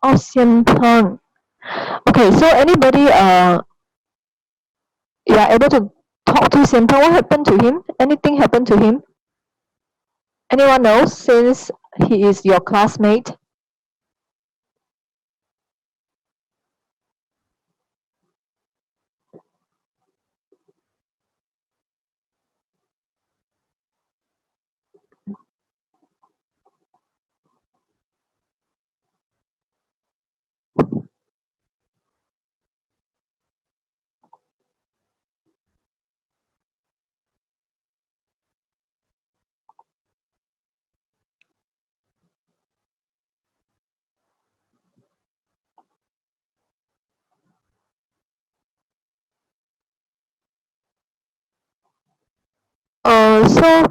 Oh, 先锋. Okay, so anybody you are able to talk to 先锋? What happened to him? Anything happened to him? Anyone knows since he is your classmate? So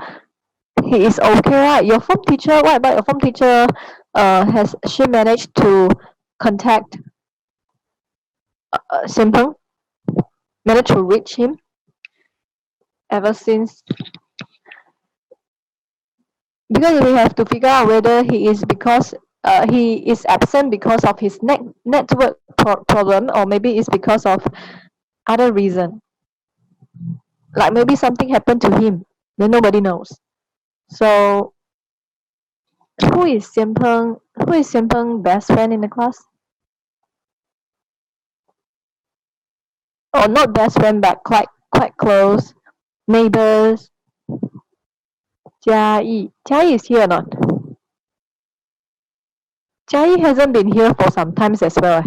he is okay, right? Your form teacher, what about your form teacher? Has she managed to contact Simpeng? Managed to reach him ever since? Because we have to figure out whether he is because he is absent because of his network problem, or maybe it's because of other reason. Like maybe something happened to him, then nobody knows. So who is Xianpeng? Who is Xianpeng best friend in the class? Oh, not best friend, but quite close neighbors. Jia Yi. Jia Yi is here or not? Jia Yi hasn't been here for some times as well.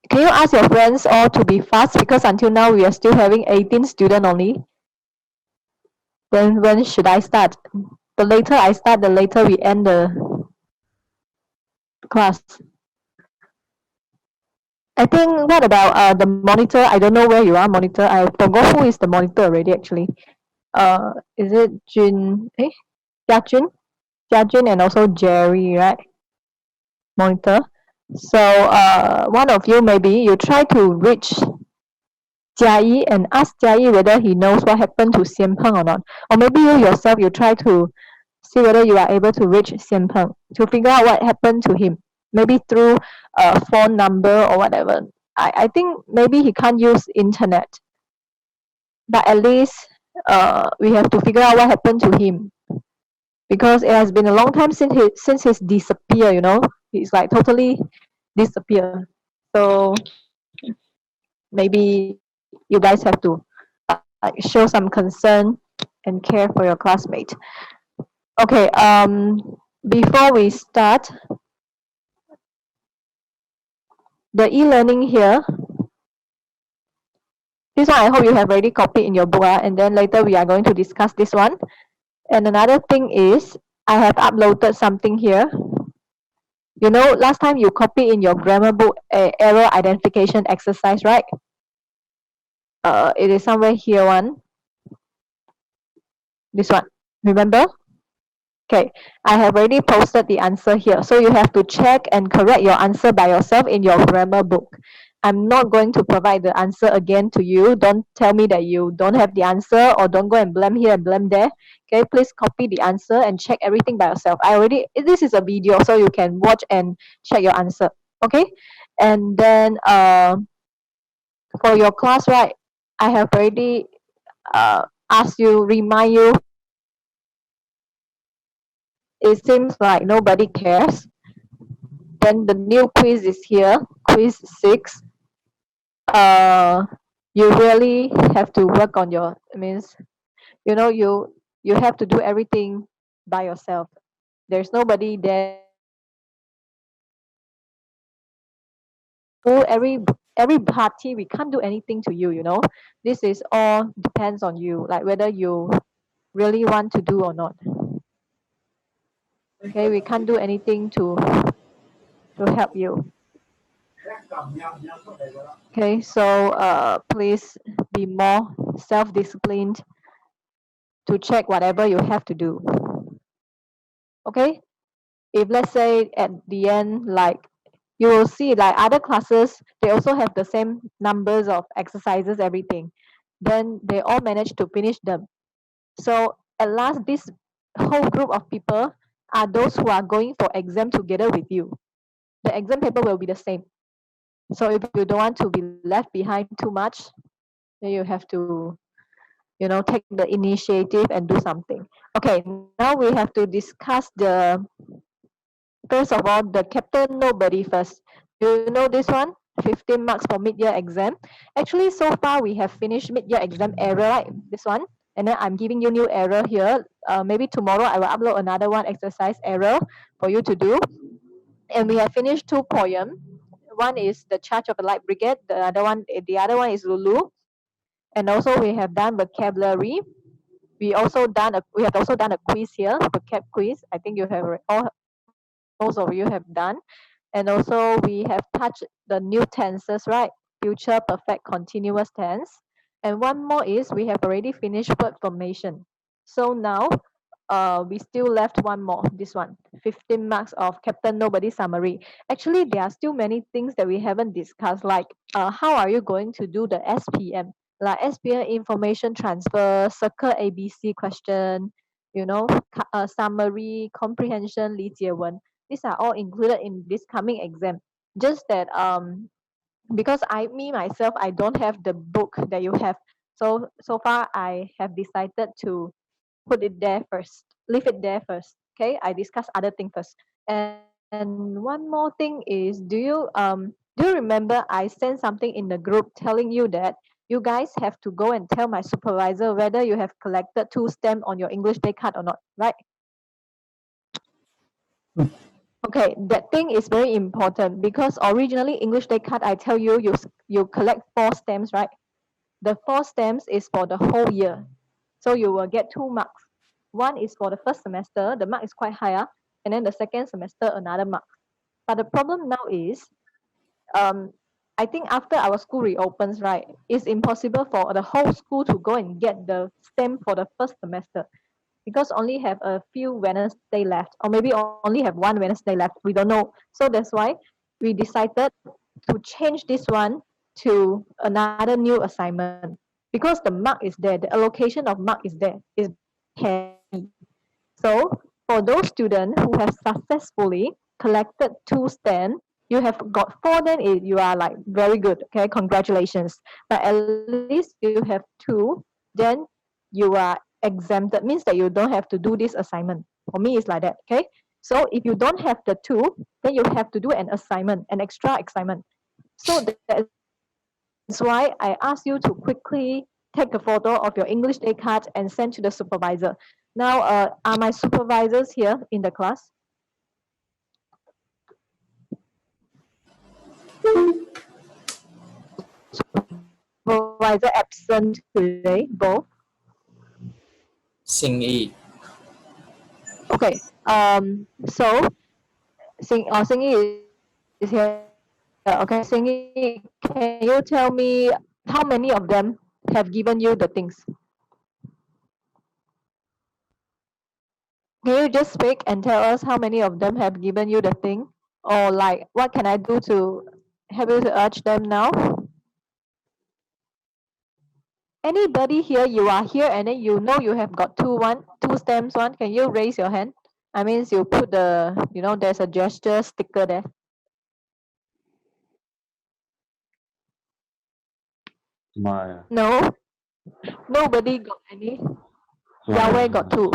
Can you ask your friends all to be fast, because until now we are still having 18 students only. Then when should I start? The later I start, the later we end the class. I think, what about the monitor? I don't know where you are, monitor. I forgot who is the monitor already actually. Is it Jun? Jia Jun? Jia Jun and also Jerry, right? Monitor. So one of you, maybe you try to reach Jia Yi and ask Jia Yi whether he knows what happened to Xianpeng or not. Or maybe you yourself, you try to see whether you are able to reach Xianpeng to figure out what happened to him. Maybe through a phone number or whatever. I think maybe he can't use internet. But at least we have to figure out what happened to him. Because it has been a long time since he's disappeared, you know. He's like totally disappeared. So maybe you guys have to show some concern and care for your classmate. Okay, before we start the e-learning here, this one I hope you have already copied in your book, and then later we are going to discuss this one. And another thing is, I have uploaded something here. You know, last time you copied in your grammar book error identification exercise, right? It is somewhere here one. This one, remember? Okay, I have already posted the answer here. So you have to check and correct your answer by yourself in your grammar book. I'm not going to provide the answer again to you. Don't tell me that you don't have the answer, or don't go and blame here and blame there. Okay, please copy the answer and check everything by yourself. This is a video, so you can watch and check your answer. Okay, and then for your class, right, I have already remind you. It seems like nobody cares. Then the new quiz is here, quiz 6. You really have to work on your, you know, you have to do everything by yourself. There's nobody there. Every party, we can't do anything to you, you know. This is all depends on you, like whether you really want to do or not. Okay, we can't do anything to help you. Okay, so please be more self-disciplined to check whatever you have to do. Okay, if let's say at the end, like you will see, like other classes, they also have the same numbers of exercises, everything, then they all manage to finish them. So at last, this whole group of people, are those who are going for exam together with you. The exam paper will be the same. So if you don't want to be left behind too much, then you have to, take the initiative and do something. Okay, now we have to discuss first of all, the Captain Nobody first. Do you know this one? 15 marks for mid-year exam. Actually, so far we have finished mid-year exam error, right? This one. And then I'm giving you new error here. Maybe tomorrow I will upload another one exercise error for you to do. And we have finished two poems. One is The Charge of the Light Brigade. The other one is Lulu. And also we have done vocabulary. We have also done a quiz here, vocab quiz. I think most of you have done. And also we have touched the new tenses, right? Future perfect continuous tense. And one more is we have already finished word formation. So now we still left one more, this one, 15 marks of Captain Nobody summary. Actually, there are still many things that we haven't discussed, like how are you going to do the SPM? Like SPM information transfer, circle ABC question, summary, comprehension, 理解文. These are all included in this coming exam. Just that because myself, I don't have the book that you have. So far I have decided to put it there first, leave it there first. Okay, I discuss other thing first. And one more thing is, do you remember I sent something in the group telling you that you guys have to go and tell my supervisor whether you have collected 2 stamp on your English day card or not, right? Okay, that thing is very important because originally English day card, I tell you, you collect 4 stamps, right? The 4 stamps is for the whole year. So you will get 2 marks. One is for the first semester, the mark is quite higher, and then the second semester, another mark. But the problem now is, um, I think after our school reopens, right, it's impossible for the whole school to go and get the stamp for the first semester because only have a few Wednesday left, or maybe only have one Wednesday left. We don't know. So that's why we decided to change this one to another new assignment because the mark is there, the allocation of mark is there, is heavy. So for those students who have successfully collected 2 stamps, you have got 4, then you are like very good. Okay, congratulations. But at least you have 2, then you are exempted. Means that you don't have to do this assignment. For me, it's like that. Okay. So if you don't have the 2, then you have to do an assignment, an extra assignment. So that's why I ask you to quickly take a photo of your English day card and send to the supervisor. Now, are my supervisors here in the class? Supervisor absent today, both. Sinh Y. Okay. So Singy is here. Okay, Singy, can you tell me how many of them have given you the things? Can you just speak and tell us how many of them have given you the thing? Or like, what can I do to help you to urge them now? Anybody here, you are here and then you know you have got two stamps one, can you raise your hand? I mean, you put there's a gesture sticker there. Smile. No, nobody got any. Yahweh got 2.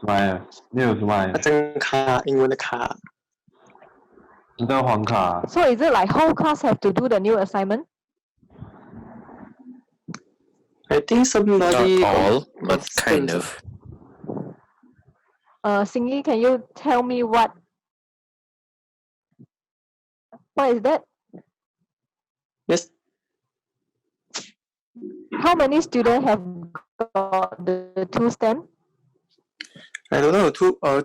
Smile. 你有 smile？ 张卡，英文的卡。知道黄卡？ So is it like whole class have to do the new assignment? I think somebody. Not all, but got kind stamps. of. Singy, can you tell me what is that? Yes. How many students have got the 2 stamp? I don't know. Two of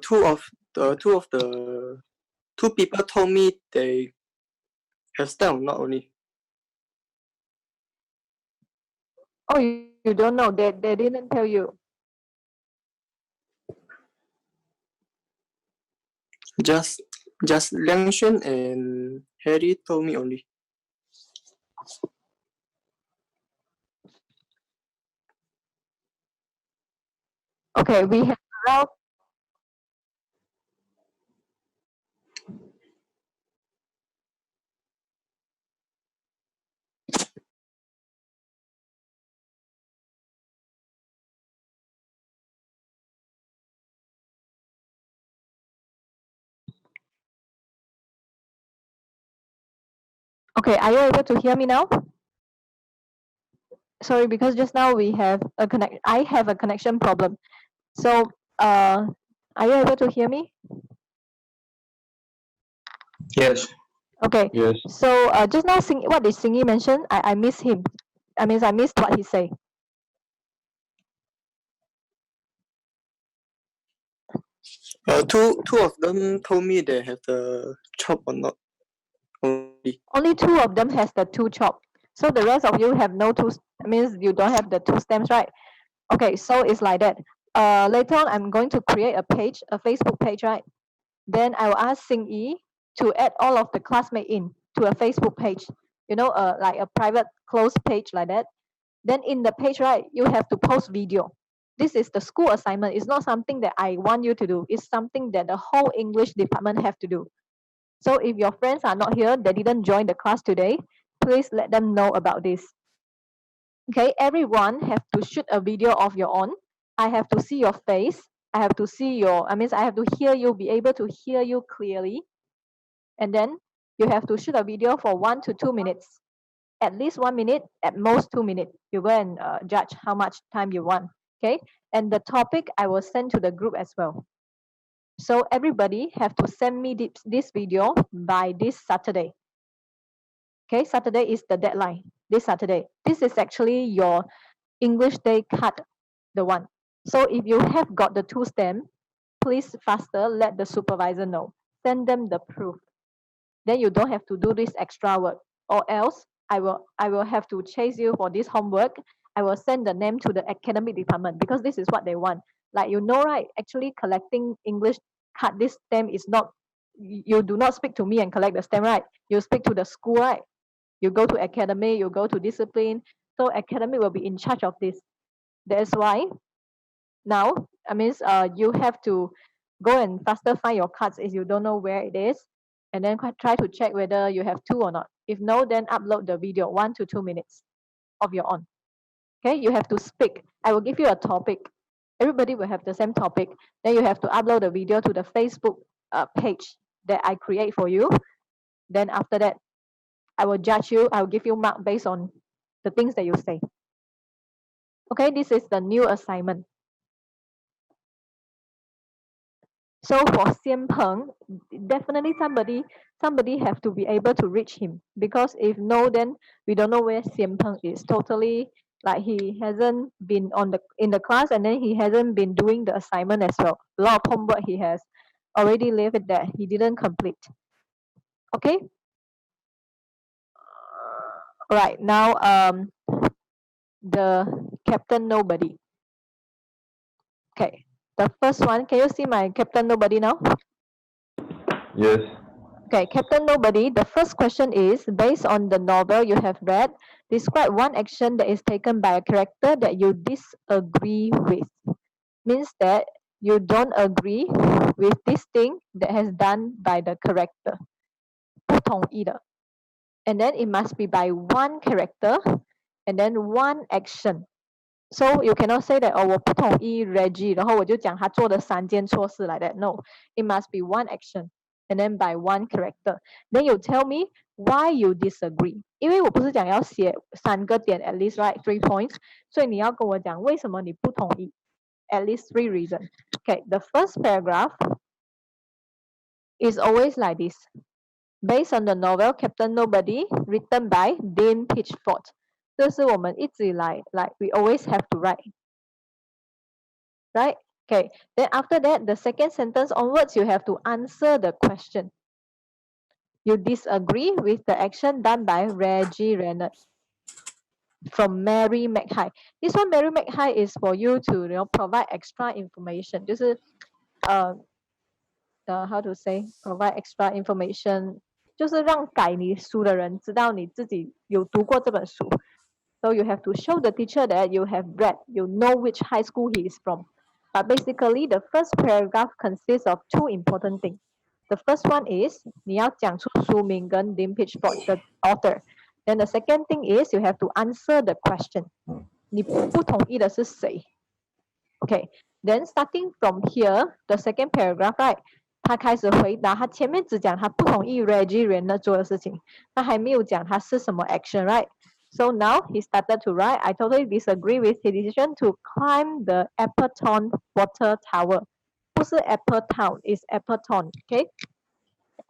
the 2 people told me they have stamp, not only. Oh, you don't know. They didn't tell you. Just Liang Xuan and Harry told me only. Okay, we have around Okay, are you able to hear me now? Sorry, because just now we have a I have a connection problem. So, are you able to hear me? Yes. Okay. Yes. So, just now, what did Singy mention? I missed him. I missed what he said. Two of them told me they have the chop or not. Only. Only two of them has the two chop. So the rest of you have no two. Means you don't have the two stems, right? Okay, so it's like that. Later on, I'm going to create a page, a Facebook page, right? Then I will ask Xing Yi to add all of the classmates in to a Facebook page. You know, like a private closed page like that. Then in the page, right, you have to post video. This is the school assignment. It's not something that I want you to do. It's something that the whole English department have to do. So if your friends are not here, they didn't join the class today, please let them know about this. Okay, everyone have to shoot a video of your own. I have to see your face. I have to see I have to hear you, be able to hear you clearly. And then you have to shoot a video for 1 to 2 minutes. At least 1 minute, at most 2 minutes. You go and judge how much time you want. Okay, and the topic I will send to the group as well. So everybody have to send me this video by this Saturday. Okay, Saturday is the deadline. This Saturday. This is actually your English day card, the one. So if you have got the two stem, please faster let the supervisor know. Send them the proof. Then you don't have to do this extra work. Or else I will have to chase you for this homework. I will send the name to the academic department because this is what they want. Like you know, right? Actually collecting English card, this stem is not, you do not speak to me and collect the stem, right? You speak to the school, right? You go to academy, you go to discipline. So academy will be in charge of this. That's why now, you have to go and faster find your cards if you don't know where it is. And then try to check whether you have two or not. If no, then upload the video 1 to 2 minutes of your own. Okay, you have to speak. I will give you a topic. Everybody will have the same topic. Then you have to upload the video to the Facebook page that I create for you. Then after that, I will judge you. I will give you mark based on the things that you say. Okay, this is the new assignment. So for Xian Peng, definitely somebody have to be able to reach him, because if no, then we don't know where Xian Peng is. Totally, like he hasn't been in the class, and then he hasn't been doing the assignment as well. A lot of homework he has already left it there. He didn't complete. Okay. Right now, the Captain Nobody. Okay. The first one, can you see my Captain Nobody now? Yes. Okay, Captain Nobody, the first question is, based on the novel you have read, describe one action that is taken by a character that you disagree with. Means that you don't agree with this thing that has done by the character. 不同意的. And then it must be by one character and then one action. So you cannot say that, 我不同意 Reggie, 然后我就讲他做的3件错事 like that. No, it must be one action and then by one character. Then you tell me why you disagree. 因为我不是讲要写3个点 at least, right? 3 points. 所以你要跟我讲为什么你不同意. At least 3 reasons. Okay, the first paragraph is always like this. Based on the novel Captain Nobody, written by Dean Pitchford. 这是我们一直以来 like we always have to write. Right? Okay. Then after that, the second sentence onwards, you have to answer the question. You disagree with the action done by Reggie Reynolds from Mary McHigh. This one, Mary McHigh, is for you to provide extra information. 就是how to say, provide extra information. 就是让改你书的人知道你自己有读过这本书. So you have to show the teacher that you have read, you know which high school he is from. But basically, the first paragraph consists of 2 important things. The first one is 你要讲出书名跟 Dean Pitchford, the author. Then the second thing is you have to answer the question. 你不同意的是谁? Okay. Then starting from here, the second paragraph, right? 他开始回答，他前面只讲他不同意 Reggie 人的做的事情，他还没有讲他是什么 action, right? So now he started to write, I totally disagree with his decision to climb the Appleton water tower. 不是 Appletown, it's Appleton, okay?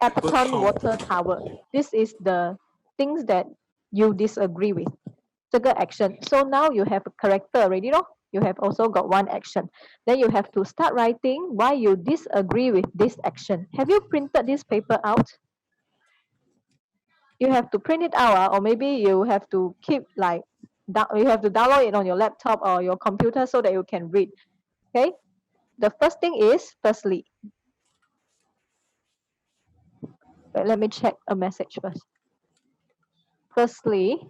Appleton water tower. This is the things that you disagree with. 这个 action. So now you have a character already, no? You have also got one action. Then you have to start writing why you disagree with this action. Have you printed this paper out? You have to print it out, or maybe you have to keep like, you have to download it on your laptop or your computer so that you can read. Okay? The first thing is, firstly, let me check a message first. Firstly,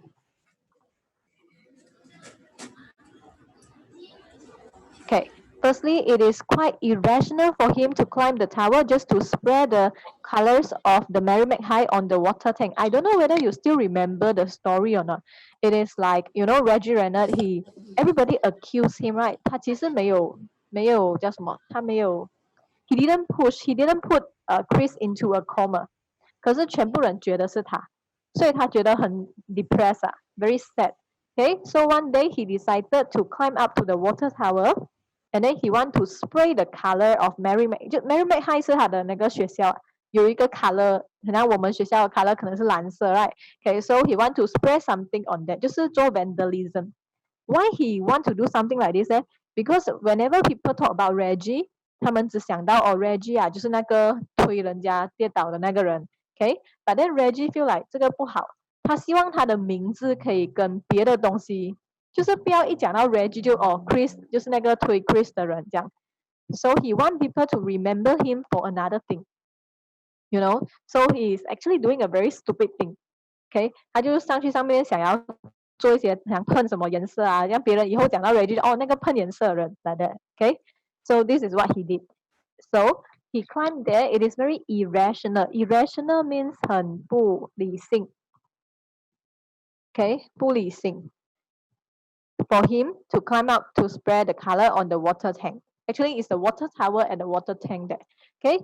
okay. Firstly, it is quite irrational for him to climb the tower just to spray the colors of the Merrimack High on the water tank. I don't know whether you still remember the story or not. It is like, you know, Reggie Renard, everybody accused him, right? 他其实没有叫什么，他没有 he didn't put Chris into a coma. 可是全部人觉得是他，所以他觉得很 depressed 啊 very sad. Okay, so one day he decided to climb up to the water tower, and then he want to spray the color of Merrimack. 就 Merrimack High 是他的那个学校，有一个 color， 好像我们学校的 color 可能是蓝色 ，right? Okay, so he want to spray something on that， 就是做 vandalism. Why he want to do something like this? Because whenever people talk about Reggie, 他们只想到哦 Reggie 啊，就是那个推人家跌倒的那个人。Okay, but then Reggie feel like 这个不好，他希望他的名字可以跟别的东西，就是不要一讲到 Reggie 就哦 Chris 就是那个推 Chris 的人这样。So he want people to remember him for another thing, you know. So he is actually doing a very stupid thing. Okay, 他就上去上面想要做一些想喷什么颜色啊，让别人以后讲到 Reggie 哦那个喷颜色的人 like that. Okay, so this is what he did. So he climbed there. It is very irrational. Irrational means 很不理性。Okay, 不理性。For him to climb up to spread the color on the water tank. Actually, it's the water tower and the water tank there. Okay,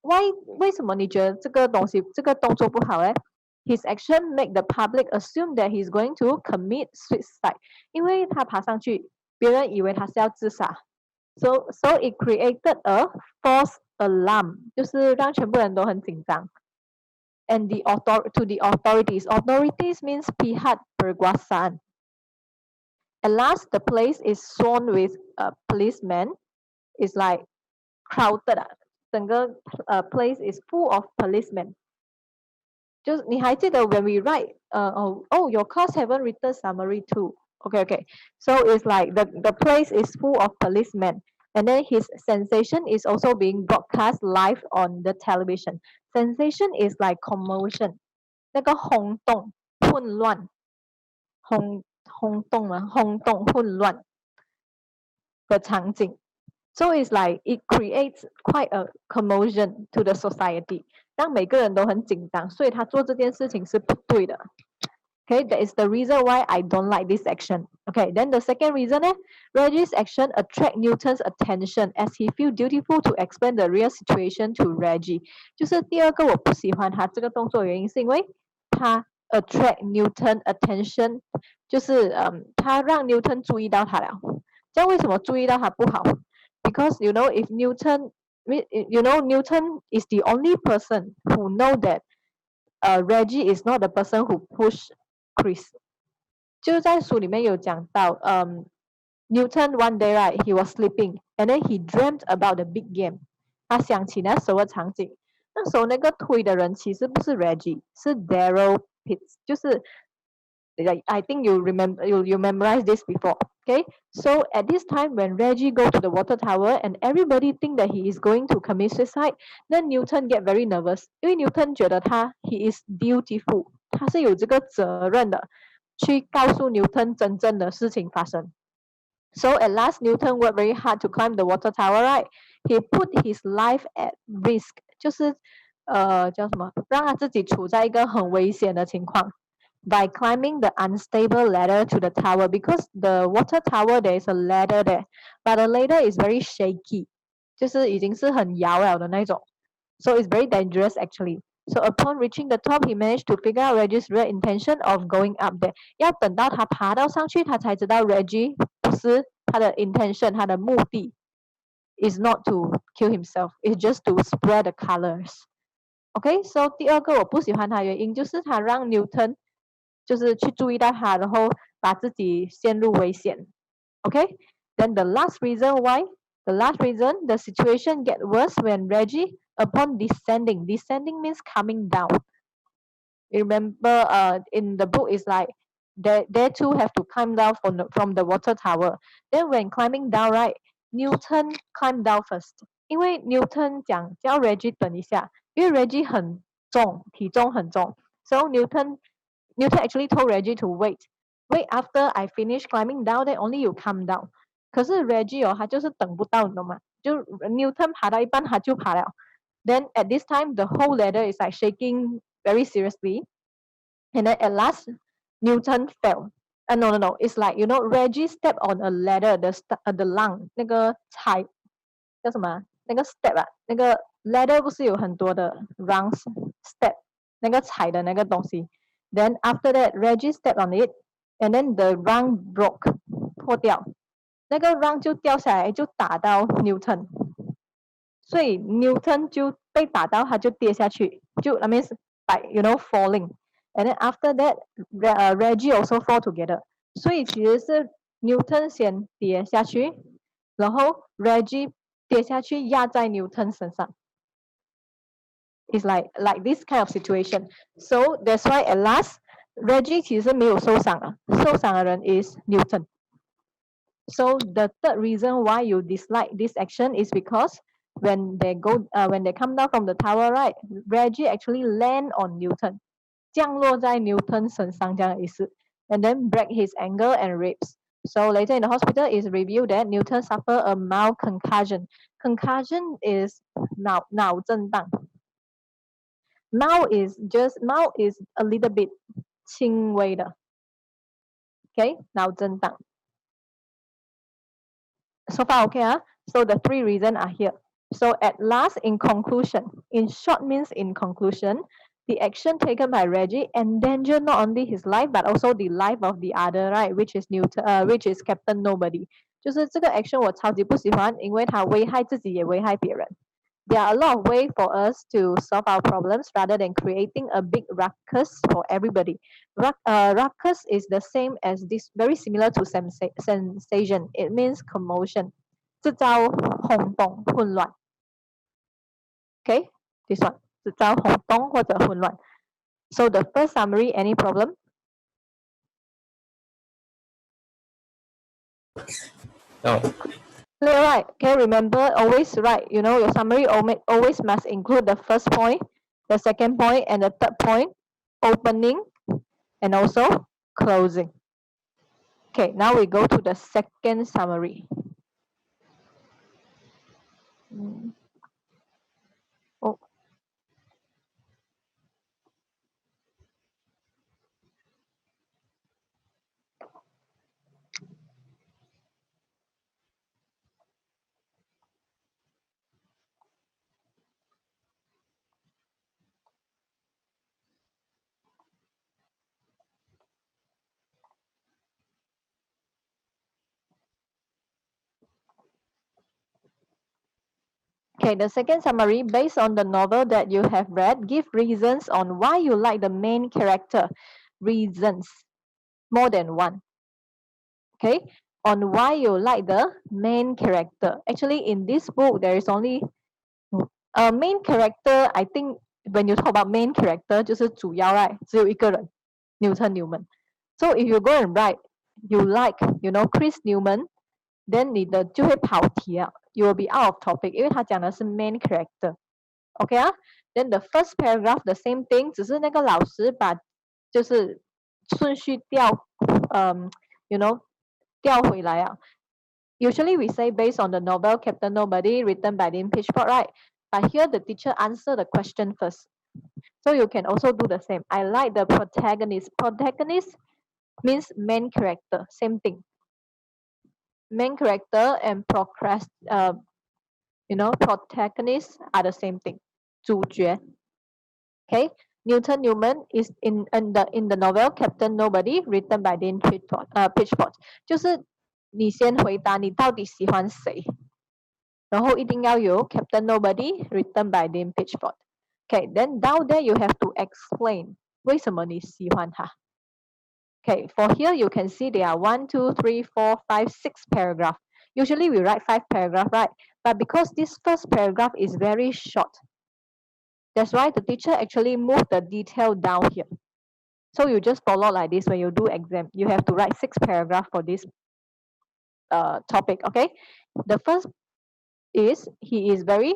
why 为什么你觉得这个东西这个动作不好呢？ His action make the public assume that he's going to commit suicide. 因为他爬上去，别人以为他是要自杀。So it created a false alarm, 就是让全部人都很紧张。And to the authorities. Authorities means pihak perkuasaan. At last, the place is swarmed with policemen. It's like crowded. 整个place is full of policemen. 就是你还记得 when we write, your class haven't written summary too. Okay. So it's like the place is full of policemen. And then his sensation is also being broadcast live on the television. Sensation is like commotion. 那个轰动、混乱、轰动嘛，轰动、混乱的场景。So it's like it creates quite a commotion to the society. 让每个人都很紧张，所以他做这件事情是不对的。Okay, that is the reason why I don't like this action. Okay, then the second reason, Reggie's action attract Newton's attention as he feel dutiful to explain the real situation to Reggie. 就是第二个我不喜欢他这个动作的原因，是因为他 attract Newton attention， 就是他让 Newton 注意到他了。这样为什么注意到他不好？ Because you know if Newton is the only person who know that Reggie is not the person who pushed Chris. 就在书里面有讲到Newton one day, right, he was sleeping and then he dreamt about the big game. 他想起那时候的场景，那时候那个推的人其实不是 Reggie， 是 Daryl Pitts， 就是 I think you memorize this before. Okay, so at this time when Reggie go to the water tower and everybody think that he is going to commit suicide, then Newton get very nervous. 因为 Newton 觉得he is dutiful， 他是有这个责任的，去告诉 Newton 真正的事情发生。So at last, Newton worked very hard to climb the water tower, right? He put his life at risk， 就是叫什么？让他自己处在一个很危险的情况。By climbing the unstable ladder to the tower, because the water tower there is a ladder there, but the ladder is very shaky， 就是已经是很摇了的那种。So it's very dangerous actually. So upon reaching the top, he managed to figure out Reggie's real intention of going up there. 要等到他爬到上去，他才知道 Reggie 不是他的 intention，他的目的 is not to kill himself, it's just to spread the colors. OK, so 第二个我不喜欢他的原因就是他让 Newton 就是去注意到他，然后把自己陷入危险。OK, then the last reason why, the situation get worse when Reggie, upon descending means coming down. You remember in the book is like they too have to climb down from the water tower. Then when climbing down, right, Newton climbed down first. 因为 Newton 讲叫 Reggie 等一下，因为 Reggie 很重，体重很重。So Newton actually told Reggie to wait after I finish climbing down, then only you come down. 可是 Reggie 他就是等不到，你懂吗？就 Newton 爬到一半他就爬了。Then at this time, the whole ladder is like shaking very seriously. And then at last, Newton fell. No. It's like, Reggie stepped on a ladder, the lung, 那个踩叫什么？那个 step 啊，那个 ladder 不是有很多的 rungs step， 那个踩的那个东西。Then after that, Reggie stepped on it, and then the rung broke, 破掉。那个 rung 就掉下来，就打到 Newton。所以 Newton 就被打到，他就跌下去，就 I mean like falling. And then after that, Reggie also fall together. 所以其实是 Newton 先跌下去，然后 Reggie 跌下去压在 Newton 身上。It's like this kind of situation. So that's why at last Reggie 其实没有受伤啊，受伤的人 is Newton. So the third reason why you dislike this action is because when they come down from the tower, right, Reggie actually land on Newton, 降落在 Newton 身上这样的意思 and then break his ankle and ribs. So later in the hospital, it's revealed that Newton suffered a mild concussion. Concussion is 脑震荡. Mild is a little bit 轻微的 okay, 脑震荡. So far okay, huh? So the three reasons are here. So at last, in conclusion, in short means in conclusion, the action taken by Reggie endangered not only his life but also the life of the other, right? Which is Captain Nobody. 就是这个 action 我超级不喜欢，因为它危害自己也危害别人。There are a lot of ways for us to solve our problems rather than creating a big ruckus for everybody. Ruckus is the same as this, very similar to sensation. It means commotion. 制造轰动、混乱。Okay, this one. 制造轰动或者混乱。So the first summary, any problem? No. Clear, right? Okay, remember, always write, your summary always must include the first point, the second point, and the third point, opening, and also closing. Okay, now we go to the second summary. Oh. Okay, the second summary, based on the novel that you have read, give reasons on why you like the main character. Reasons, more than one. Okay, on why you like the main character. Actually, in this book, there is only a main character. I think when you talk about main character, 就是主要 right, 只有一个人 Newton Newman. So if you go and write, you like, Chris Newman, then 你的就会跑题啊 you will be out of topic, 因为他讲的是 main character. Okay 啊 Then the first paragraph, the same thing, 只是那个老师把就是顺序调调回来啊 Usually we say based on the novel Captain Nobody written by Dean Pitchford, right? But here the teacher answer the question first. So you can also do the same. I like the protagonist. Protagonist means main character, same thing. Main character and protagonist are the same thing. 主角。Okay, Newton Newman is in the novel Captain Nobody, written by Dean Pitchford. 就是你先回答你到底喜欢谁，然后一定要有 Captain Nobody, written by Dean Pitchford. Okay, then down there you have to explain 为什么你喜欢他。Okay, for here you can see there are 1, 2, 3, 4, 5, 6 paragraphs. Usually we write 5 paragraphs, right? But because this first paragraph is very short, that's why the teacher actually moved the detail down here. So you just follow like this when you do exam. You have to write 6 paragraphs for this topic, okay? The first is he is very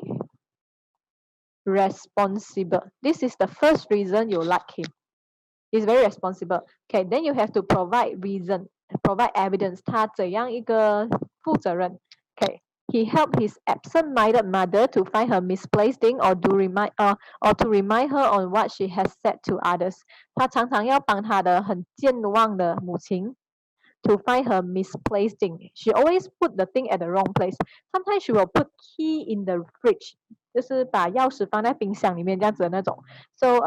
responsible. This is the first reason you like him. He's very responsible. Okay, then you have to provide reason, provide evidence. 他怎样一个负责任 Okay, he helped his absent-minded mother to find her misplaced thing or to remind her on what she has said to others. 他常常要帮他的很健忘的母亲 to find her misplaced thing. She always put the thing at the wrong place. Sometimes she will put key in the fridge. 就是把钥匙放在冰箱里面这样子的那种。So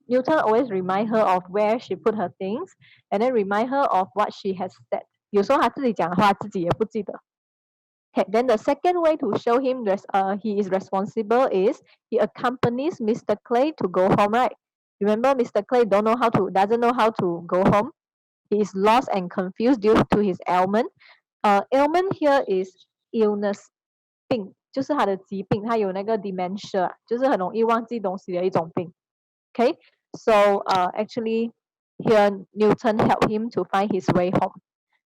Newton always remind her of where she put her things, and then remind her of what she has said. 有时候他自己讲的话，自己也不记得。Okay, then the second way to show him he is responsible is he accompanies Mr. Clay to go home, right? Remember, Mr. Clay doesn't know how to go home. He is lost and confused due to his ailment. Ailment here is illness, 病，就是他的疾病，他有那个 dementia， 就是很容易忘记东西的一种病。Okay, so actually here Newton helped him to find his way home.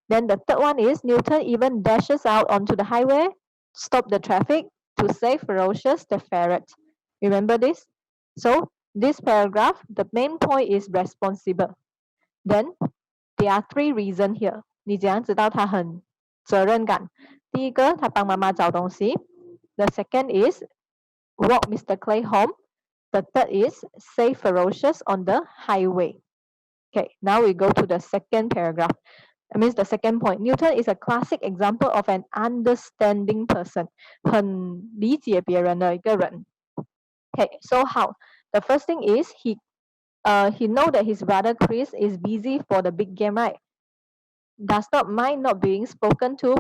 Then the third one is Newton even dashes out onto the highway, stop the traffic to save Ferocious the ferret. Remember this? So this paragraph, the main point is responsible. Then there are 3 reasons here. 你怎样知道他很责任感？第一个，他帮妈妈找东西。The second is walk Mr. Clay home. The third is save Ferocious on the highway. Okay, now we go to the second paragraph. That means the second point. Newton is a classic example of an understanding person. 很理解别人的一个人。Okay, so how? The first thing is he know that his brother Chris is busy for the big game, right? Does not mind not being spoken to